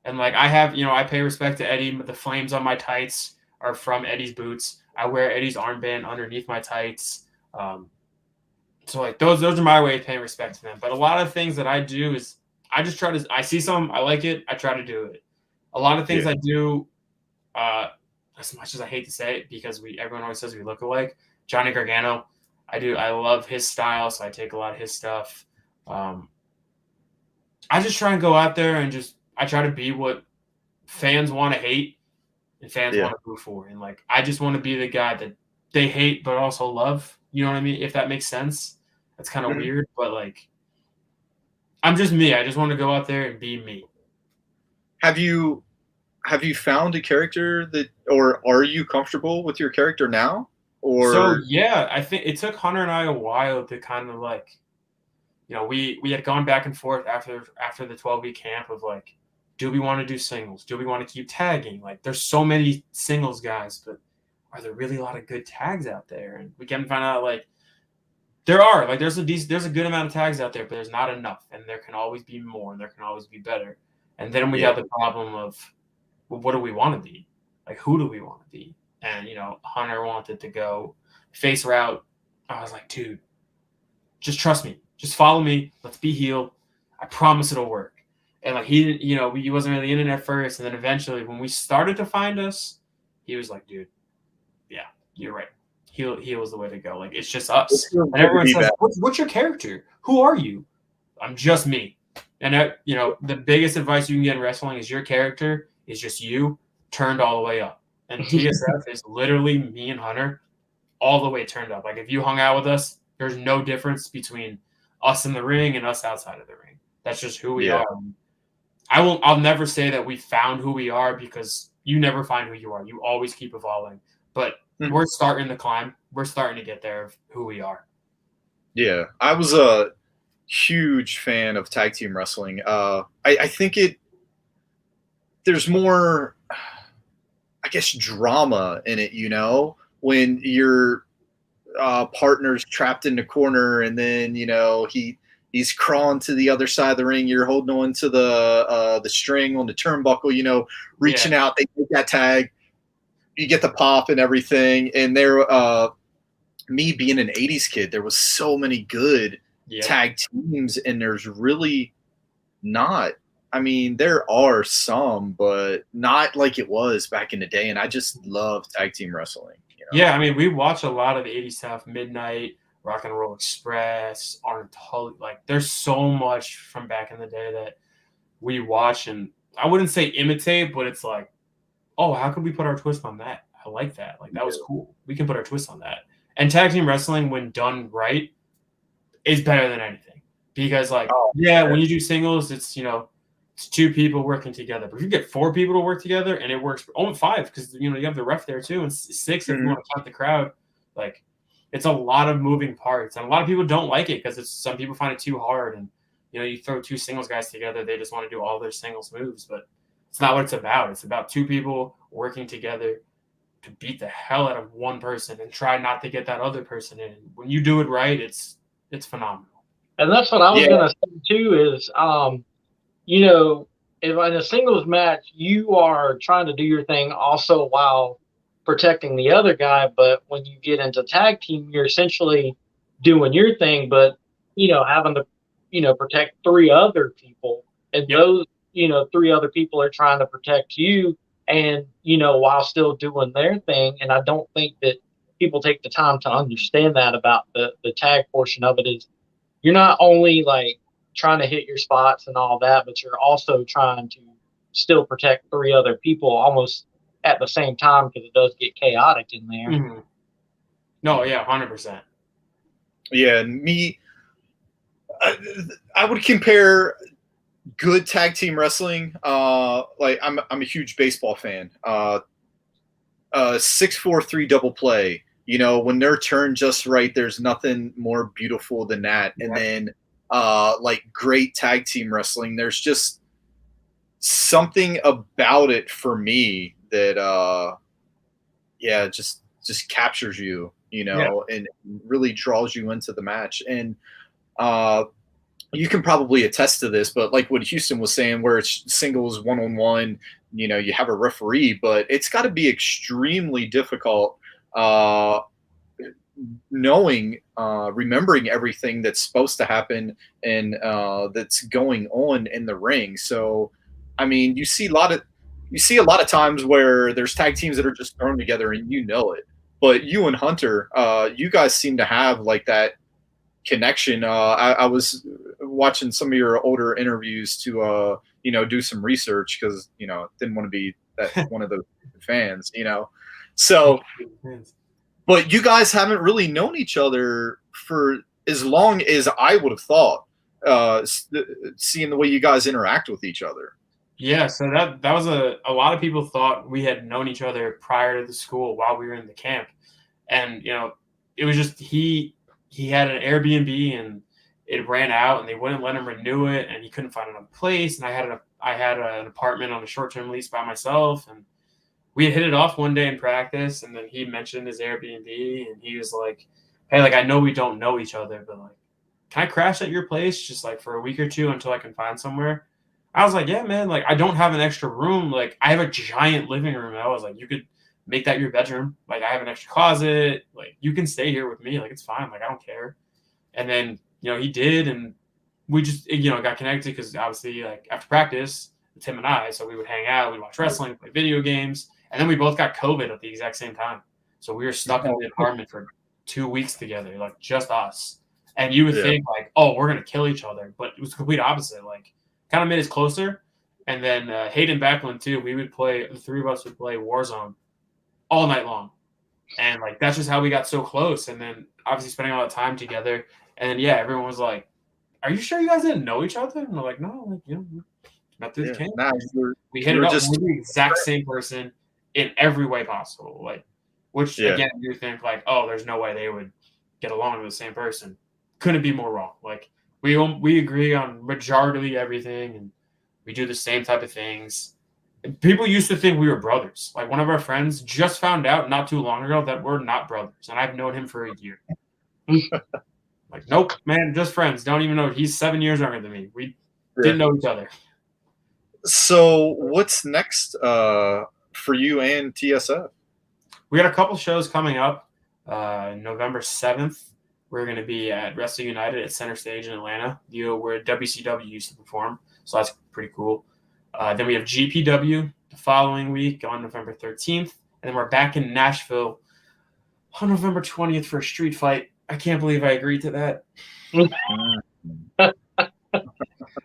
And like, I have, you know, I pay respect to Eddie, but the flames on my tights are from Eddie's boots. I wear Eddie's armband underneath my tights. So like those are my way of paying respect to them. But a lot of things that I do is I just try to, I see something, I like it, I try to do it. A lot of things I do, as much as I hate to say it, because everyone always says we look alike. Johnny Gargano, I love his style, so I take a lot of his stuff. I just try and go out there and I try to be what fans want to hate and fans want to boo for. And like, I just want to be the guy that they hate but also love. You know what I mean? If that makes sense. That's kind of weird, but like, I'm just me. I just want to go out there and be me. Have you found a character that, or are you comfortable with your character now? Or so yeah, I think it took Hunter and I a while to kind of like, you know, we had gone back and forth after the 12-week camp of like, do we want to do singles? Do we want to keep tagging? Like, there's so many singles guys, but are there really a lot of good tags out there? And we can find out like there are. Like, there's a good amount of tags out there, but there's not enough, and there can always be more, and there can always be better. And then we have the problem of, well, what do we want to be? Like, who do we want to be? And, you know, Hunter wanted to go face route. I was like, dude, just trust me. Just follow me. Let's be healed. I promise it'll work. And, like, he wasn't really in it at first. And then eventually, when we started to find us, he was like, dude, yeah, you're right. Heel was the way to go. Like, it's just us. And everyone says, what's your character? Who are you? I'm just me. And, you know, the biggest advice you can get in wrestling is your character is just you turned all the way up. And TSF is literally me and Hunter all the way turned up. Like, if you hung out with us, there's no difference between us in the ring and us outside of the ring. That's just who we are. I'll never say that we found who we are, because you never find who you are. You always keep evolving. But we're starting to climb. We're starting to get there of who we are. Yeah. I was a huge fan of tag team wrestling. I think there's more, I guess, drama in it, you know, when your partner's trapped in the corner and then, you know, he's crawling to the other side of the ring. You're holding on to the string on the turnbuckle, you know, reaching out. They take that tag. You get the pop and everything. And there, me being an 80s kid, there was so many good tag teams, and there's really not. I mean, there are some, but not like it was back in the day. And I just love tag team wrestling. You know? Yeah, I mean, we watch a lot of the 80s stuff, Midnight, Rock and Roll Express, Untitled. Like, there's so much from back in the day that we watch, and I wouldn't say imitate, but it's like, oh, how could we put our twist on that? I like that. Like, that was cool. We can put our twist on that. And tag team wrestling, when done right, is better than anything. Because, like, when you do singles, it's, you know, it's two people working together. But if you get four people to work together and it works, only five, because, you know, you have the ref there too, and six if you want to count the crowd. Like, it's a lot of moving parts. And a lot of people don't like it because some people find it too hard. And, you know, you throw two singles guys together, they just want to do all their singles moves. But it's not what it's about. It's about two people working together to beat the hell out of one person and try not to get that other person in. When you do it right, it's phenomenal. And that's what I was going to say too is, you know, if in a singles match, you are trying to do your thing also while protecting the other guy. But when you get into tag team, you're essentially doing your thing, but having to protect three other people, and those three other people are trying to protect you, and while still doing their thing. And I don't think that people take the time to understand that about the tag portion of it. Is you're not only like trying to hit your spots and all that, but you're also trying to still protect three other people almost at the same time, because it does get chaotic in there. Mm-hmm. No, yeah, 100%. Yeah, me, I would compare good tag team wrestling. Like I'm a huge baseball fan. 6-4-3 double play. When they're turned just right, there's nothing more beautiful than that. And then like great tag team wrestling, there's just something about it for me that just captures you, and really draws you into the match. And you can probably attest to this, but like what Houston was saying, where it's singles, one-on-one, you have a referee, but it's got to be extremely difficult remembering everything that's supposed to happen and that's going on in the ring. So, I mean, you see a lot of times where there's tag teams that are just thrown together and it. But you and Hunter, you guys seem to have like that connection. I was watching some of your older interviews to do some research because didn't want to be that one of the fans. So, but you guys haven't really known each other for as long as I would have thought. Seeing the way you guys interact with each other. Yeah, so that was a lot of people thought we had known each other prior to the school while we were in the camp, and it was just he had an Airbnb and it ran out and they wouldn't let him renew it, and he couldn't find another place, and I had an apartment on a short-term lease by myself, and we had hit it off one day in practice, and then he mentioned his Airbnb, and he was like, hey, like, I know we don't know each other, but like, can I crash at your place just like for a week or two until I can find somewhere? I was like, yeah, man, like, I don't have an extra room. Like, I have a giant living room. And I was like, you could make that your bedroom. Like, I have an extra closet. Like, you can stay here with me. Like, it's fine. Like, I don't care. And then, he did. And we just, got connected because obviously, like, after practice, it's him and I. So we would hang out. We'd watch wrestling, play video games. And then we both got COVID at the exact same time. So we were stuck in the apartment for 2 weeks together, like, just us. And you would think, like, oh, we're going to kill each other. But it was the complete opposite. Like, kind of made us closer. And then Hayden Backlund too, the three of us would play Warzone all night long. And like, that's just how we got so close. And then obviously spending all that time together. And then, everyone was like, are you sure you guys didn't know each other? And we're like, no, like, met through the camp. We hit it up. We're the exact same person in every way possible. Like, which again, you think like, oh, there's no way they would get along with the same person. Couldn't be more wrong. Like, we agree on majority everything, and we do the same type of things. And people used to think we were brothers. Like, one of our friends just found out not too long ago that we're not brothers, and I've known him for a year. Like, nope, man, just friends. Don't even know. He's 7 years younger than me. We didn't know each other. So what's next for you and TSF? We got a couple shows coming up. November 7th. We're going to be at Wrestling United at Center Stage in Atlanta, where WCW used to perform. So that's pretty cool. Then we have GPW the following week on November 13th. And then we're back in Nashville on November 20th for a street fight. I can't believe I agreed to that.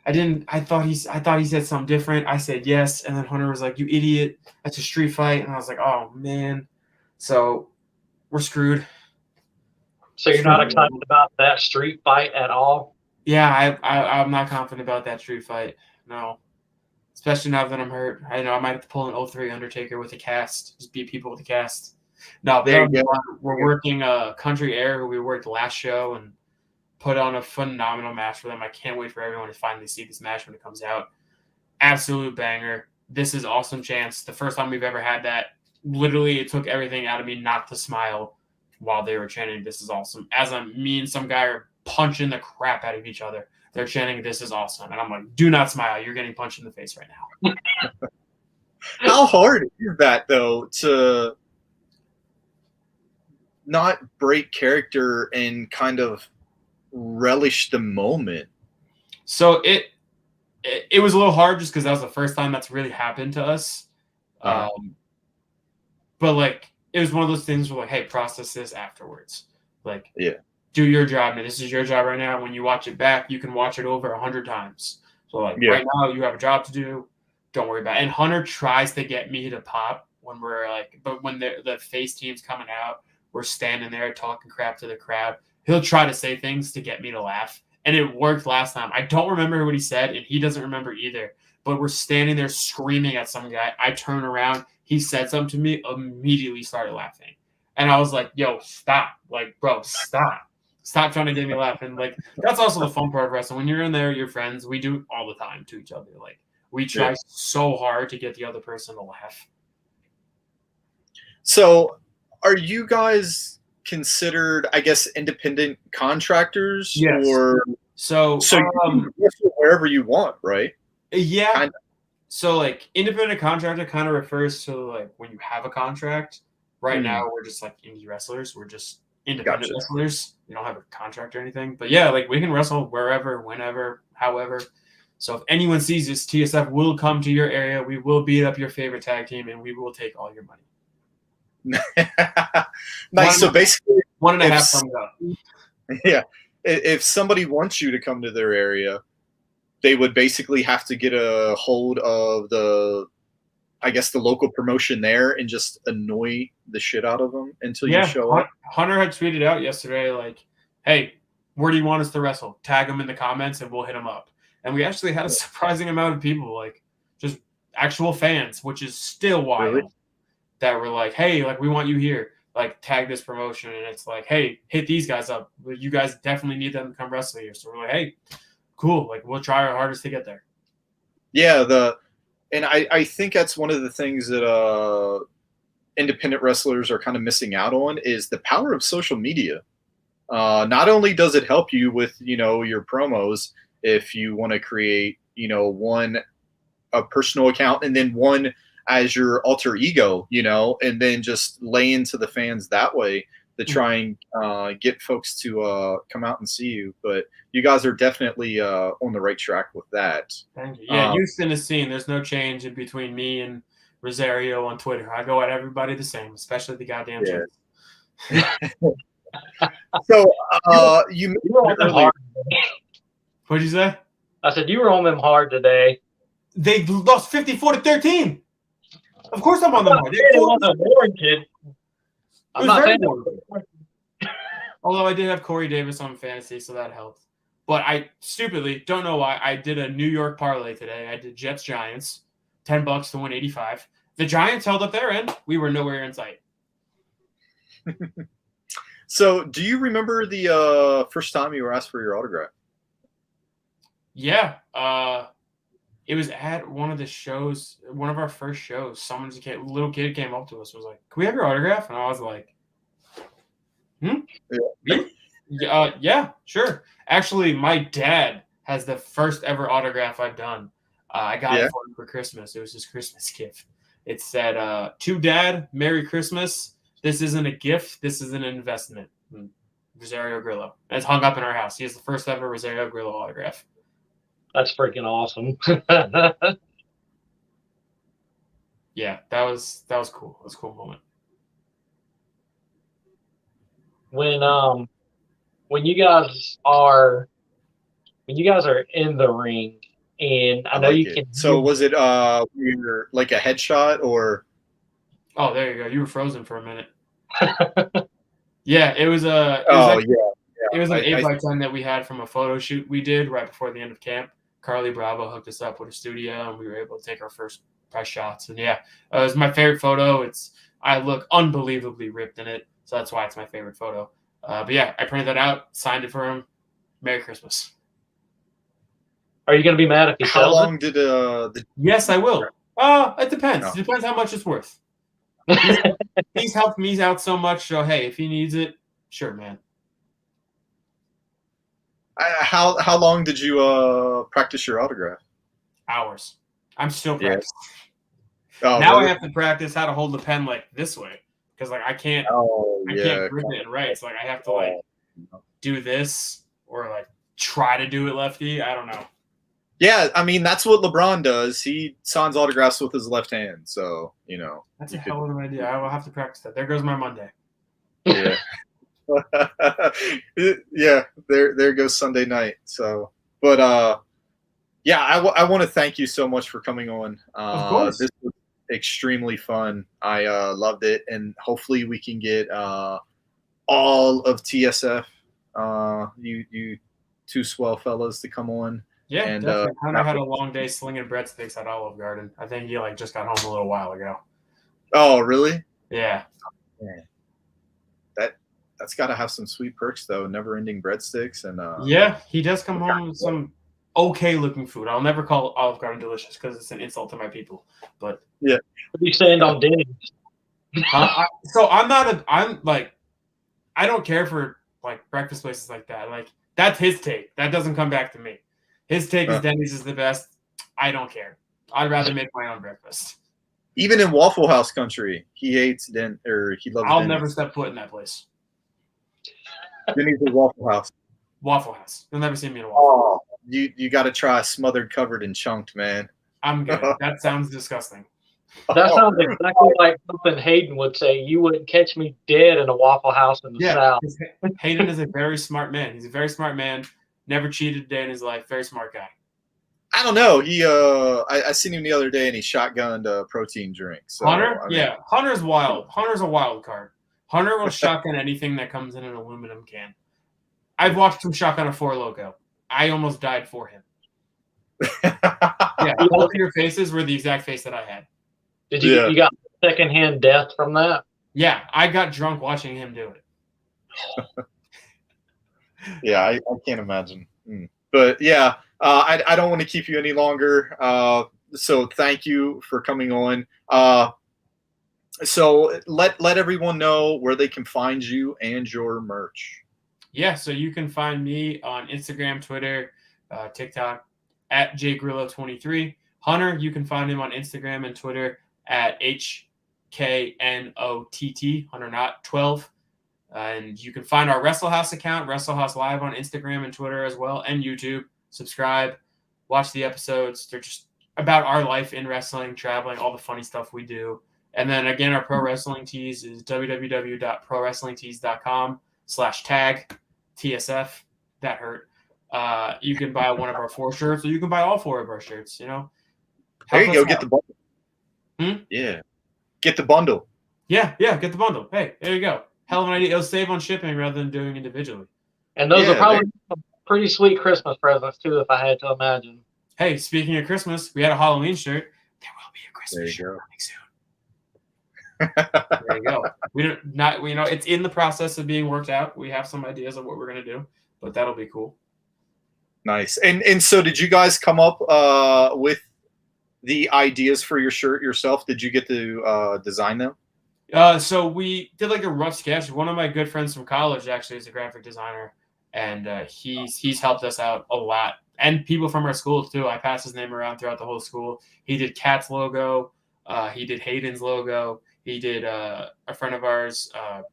I thought he said something different. I said yes. And then Hunter was like, you idiot. That's a street fight. And I was like, oh, man. So we're screwed. So you're not excited about that street fight at all? Yeah, I'm not confident about that street fight. No. Especially now that I'm hurt. I know I might have to pull an 03 Undertaker with a cast. Just beat people with a cast. No, but we're working Country Air, who we worked last show, and put on a phenomenal match for them. I can't wait for everyone to finally see this match when it comes out. Absolute banger. This is awesome chance. The first time we've ever had that. Literally, it took everything out of me not to smile while they were chanting, this is awesome. As me and some guy are punching the crap out of each other. They're chanting, this is awesome. And I'm like, do not smile. You're getting punched in the face right now. How hard is that, though, to not break character and kind of relish the moment? So it was a little hard just because that was the first time that's really happened to us. But like it was one of those things where like, hey, process this afterwards. Like, do your job. Now, this is your job right now. When you watch it back, you can watch it over 100 times. So like right now, you have a job to do. Don't worry about it. And Hunter tries to get me to pop when we're like, but when the face team's coming out, we're standing there talking crap to the crowd. He'll try to say things to get me to laugh. And it worked last time. I don't remember what he said, and he doesn't remember either. But we're standing there screaming at some guy. I turn around. He said something to me, immediately started laughing. And I was like, yo, stop. Like, bro, stop. Stop trying to get me laughing. Like, that's also the fun part of wrestling. When you're in there, you're friends. We do it all the time to each other. Like, we try so hard to get the other person to laugh. So, are you guys considered, I guess, independent contractors? Yes. Or so you can wrestle wherever you want, right? Yeah. Kinda. So, like, independent contractor kind of refers to, like, when you have a contract. Right now, we're just, like, indie wrestlers. We're just independent wrestlers. We don't have a contract or anything. But, yeah, like, we can wrestle wherever, whenever, however. So, if anyone sees this, TSF will come to your area. We will beat up your favorite tag team, and we will take all your money. Nice. So, basically, 1.5 thumbs up. Yeah. If somebody wants you to come to their area, they would basically have to get a hold of the local promotion there and just annoy the shit out of them until you show up. Hunter had tweeted out yesterday, like, hey, where do you want us to wrestle? Tag them in the comments and we'll hit them up. And we actually had a surprising amount of people, like, just actual fans, which is still wild, that were like, hey, like, we want you here. Like, tag this promotion. And it's like, hey, hit these guys up. You guys definitely need them to come wrestle here. So we're like, hey, cool. Like, we'll try our hardest to get there. Yeah, and I think that's one of the things that independent wrestlers are kind of missing out on is the power of social media. Not only does it help you with, your promos if you want to create, a personal account and then one as your alter ego, and then just lay into the fans that way to try and get folks to come out and see you. But you guys are definitely on the right track with that. Thank you. Yeah, Houston is seen. There's no change in between me and Rosario on Twitter. I go at everybody the same, especially the goddamn kids. So you were on them hard. What'd you say? I said you were on them hard today. They lost 54-13. Of course I'm on them hard. I'm not saying Although I did have Corey Davis on fantasy, so that helped. But I stupidly, don't know why, I did a New York parlay today. I did Jets-Giants, $10 to win 85. The Giants held up their end. We were nowhere in sight. So do you remember the first time you were asked for your autograph? Yeah. It was at one of the shows, one of our first shows. Little kid came up to us, was like, "Can we have your autograph?" And I was like, yeah, sure. Actually, my dad has the first ever autograph I've done. I got it for him for Christmas. It was his Christmas gift. It said, "To Dad, Merry Christmas. This isn't a gift. This is an investment." Rosario Grillo. And it's hung up in our house. He has the first ever Rosario Grillo autograph. That's freaking awesome. Yeah, that was cool. It was a cool moment. When you guys are in the ring, and I know you can. So was it you're like a headshot or? Oh, there you go. You were frozen for a minute. Yeah, it was a. It was an 8x10 that we had from a photo shoot we did right before the end of camp. Carly Bravo hooked us up with a studio, and we were able to take our first press shots. And yeah, it was my favorite photo. I look unbelievably ripped in it, so that's why it's my favorite photo. But yeah, I printed that out, signed it for him. Merry Christmas. Are you going to be mad if he sells it? How long did Yes, I will. It depends. It depends how much it's worth. He's helped me out so much, so hey, if he needs it, sure, man. How long did you practice your autograph? Hours. I'm still practicing. Oh, now really? I have to practice how to hold the pen like this way because like I can't grip it and right. So like I have to like do this or like try to do it lefty. I don't know. Yeah, I mean that's what LeBron does. He signs autographs with his left hand. So that's a hell of an idea. I will have to practice that. There goes my Monday. Yeah. Yeah, there goes Sunday night. So, but yeah, I want to thank you so much for coming on. Of course. This was extremely fun. I loved it, and hopefully we can get all of TSF, you two swell fellas to come on. Yeah, and definitely. Hunter had a long day slinging breadsticks at Olive Garden. I think he like just got home a little while ago. Oh, really? Yeah. That's got to have some sweet perks though. Never-ending breadsticks and yeah, he does come home with some okay-looking food. I'll never call Olive Garden delicious because it's an insult to my people. But yeah, what are you saying on Denny's? So I'm like, I don't care for like breakfast places like that. Like that's his take. That doesn't come back to me. His take is Denny's is the best. I don't care. I'd rather make my own breakfast. Even in Waffle House country, he hates he loves. I'll Denny's. never step foot in that place. Denny's or Waffle House. Waffle House. You'll never see me in a Waffle House. You got to try smothered, covered, and chunked, man. I'm good. That sounds disgusting. That sounds exactly like something Hayden would say. You wouldn't catch me dead in a Waffle House in the South. Hayden is a very smart man. He's a very smart man. Never cheated a day in his life. Very smart guy. I don't know. He I seen him the other day and he shotgunned a protein drink. So, Hunter? Yeah. Hunter's wild. Hunter's a wild card. Hunter will shotgun anything that comes in an aluminum can. I've watched him shotgun a Four Loko. I almost died for him. Yeah, both of your faces were the exact face that I had. Did you got secondhand death from that? Yeah, I got drunk watching him do it. Yeah, I can't imagine. But yeah, I don't want to keep you any longer. So thank you for coming on. So let everyone know where they can find you and your merch. Yeah, so you can find me on Instagram, Twitter, TikTok at jgrillo23. Hunter, you can find him on Instagram and Twitter at HKNOTT, Hunter Not 12. And you can find our Wrestle House account, Wrestle House Live on Instagram and Twitter as well, and YouTube. Subscribe, watch the episodes. They're just about our life in wrestling, traveling, all the funny stuff we do. And then again, our pro wrestling tees is www.prowrestlingtees.com/tag TSF. That hurt. You can buy one of our 4 shirts, or you can buy all 4 of our shirts. There you go. Get the bundle. Yeah, get the bundle. Yeah, get the bundle. Hey, there you go. Hell of an idea. It'll save on shipping rather than doing individually. And those are probably some pretty sweet Christmas presents too, if I had to imagine. Hey, speaking of Christmas, we had a Halloween shirt. There will be a Christmas shirt coming soon. There you go. It's in the process of being worked out. We have some ideas of what we're gonna do, but that'll be cool. Nice. And so did you guys come up with the ideas for your shirt yourself? Did you get to design them? So we did like a rough sketch. One of my good friends from college actually is a graphic designer, and he's helped us out a lot. And people from our school too. I passed his name around throughout the whole school. He did Kat's logo. He did Hayden's logo. He did a friend of ours,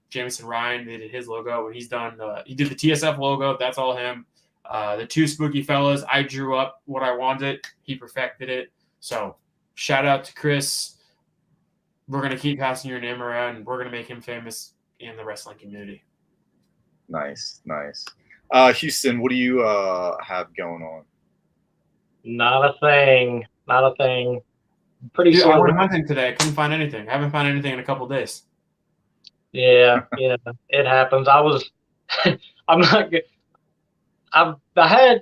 Jameson Ryan. They did his logo, and he did the TSF logo. That's all him. The 2 spooky fellas. I drew up what I wanted. He perfected it. So shout out to Chris. We're going to keep passing your name around, and we're going to make him famous in the wrestling community. Nice. Houston, what do you have going on? Not a thing. Pretty Dude, slow. I went hunting today. I couldn't find anything. I haven't found anything in a couple of days. Yeah, it happens. I'm not good. I had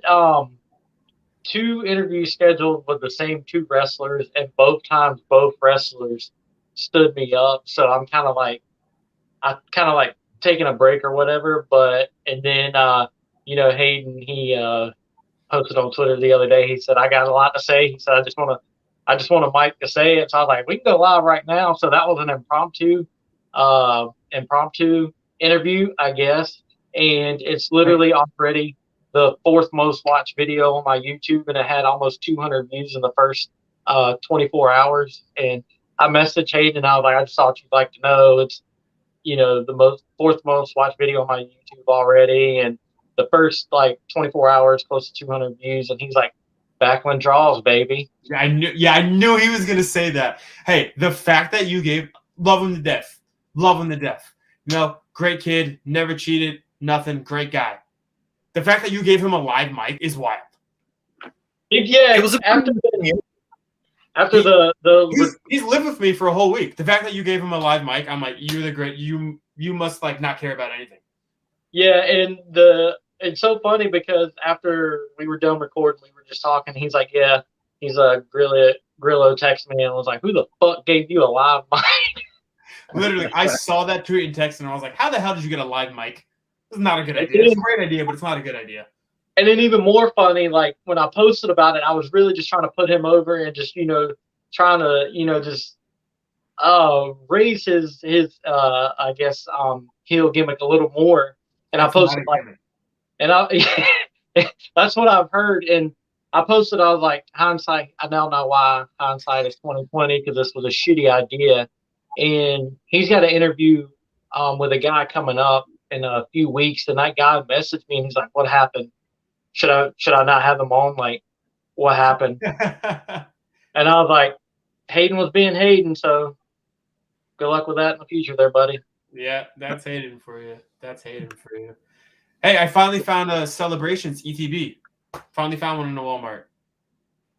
2 interviews scheduled with the same 2 wrestlers, and both times both wrestlers stood me up. So I'm kind of like taking a break or whatever. And then Hayden, he posted on Twitter the other day. He said, "I got a lot to say." He said, I just want a mic to say it. So I was like, we can go live right now. So that was an impromptu interview, I guess. And it's literally already the 4th most watched video on my YouTube, and it had almost 200 views in the first 24 hours. And I messaged Hayden, and I was like, I just thought you'd like to know the fourth most watched video on my YouTube already, and the first like 24 hours, close to 200 views, and he's like, back when draws, baby. Yeah, I knew he was gonna say that. Hey, the fact that you love him to death, great kid, never cheated, nothing, great guy. The fact that you gave him a live mic is wild. Yeah, it was he's lived with me for a whole week. The fact that you gave him a live mic, I'm like, you're the great. You must like not care about anything. Yeah, and it's so funny because after we were done recording, we were just talking. He's like, yeah, he's a Grillo text me and was like, who the fuck gave you a live mic? Literally, I saw that tweet and text and I was like, how the hell did you get a live mic? This is not a good idea. It's a great idea, but it's not a good idea. And then even more funny, like when I posted about it, I was really just trying to put him over and just, trying to, just raise his I guess heel gimmick a little more. And I posted that's what I've heard. And I posted, I was like, hindsight, I now know why hindsight is 2020, because this was a shitty idea. And he's got an interview with a guy coming up in a few weeks, and that guy messaged me and he's like, what happened? Should I not have him on? Like, what happened? And I was like, Hayden was being Hayden, so good luck with that in the future there, buddy. Yeah, that's Hayden for you. Hey, I finally found a Celebrations ETB. Finally found one in the Walmart.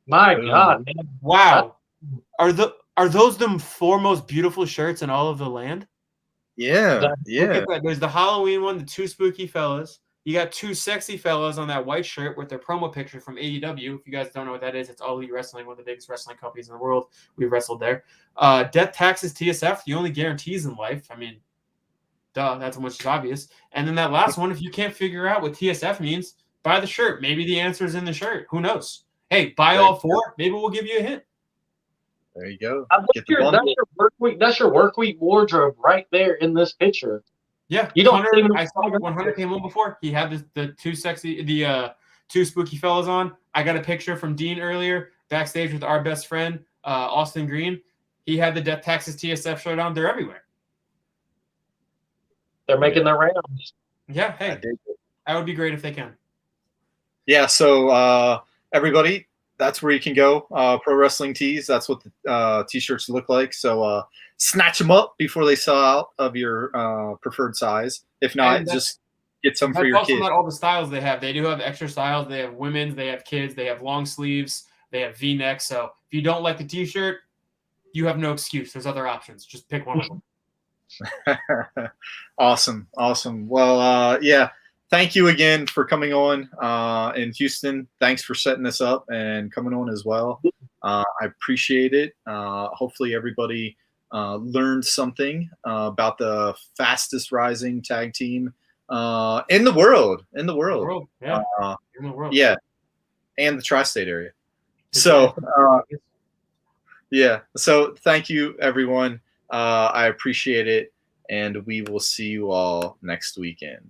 My God, man. Wow. Are those the four most beautiful shirts in all of the land? Yeah. Look at that. There's the Halloween one, the two spooky fellas. You got two sexy fellas on that white shirt with their promo picture from AEW. If you guys don't know what that is, it's All Elite Wrestling, one of the biggest wrestling companies in the world. We wrestled there. Death taxes TSF, the only guarantees in life. I mean, duh, that's much is obvious. And then that last one, if you can't figure out what TSF means, buy the shirt. Maybe the answer is in the shirt. Who knows? Hey, buy all four. Maybe we'll give you a hint. There you go. That's your work week wardrobe right there in this picture. Yeah, you don't. I saw when Hunter came on before. He had the two spooky fellas on. I got a picture from Dean earlier backstage with our best friend Austin Green. He had the Death Taxes TSF shirt on. They're everywhere. They're making their rounds. Yeah, hey, that would be great if they can. Yeah, so everybody, that's where you can go. Pro Wrestling Tees. That's what the T-shirts look like. So snatch them up before they sell out of your preferred size. If not, just get some for your kids. That's also not all the styles they have. They do have extra styles. They have women's. They have kids. They have long sleeves. They have V-necks. So if you don't like the T-shirt, you have no excuse. There's other options. Just pick one of them. Awesome. Well, yeah. Thank you again for coming on in Houston. Thanks for setting this up and coming on as well. I appreciate it. Hopefully everybody learned something about the fastest rising tag team in the world. Yeah. In the world. Yeah. And the tri-state area. So, yeah. So thank you, everyone. I appreciate it. And we will see you all next weekend.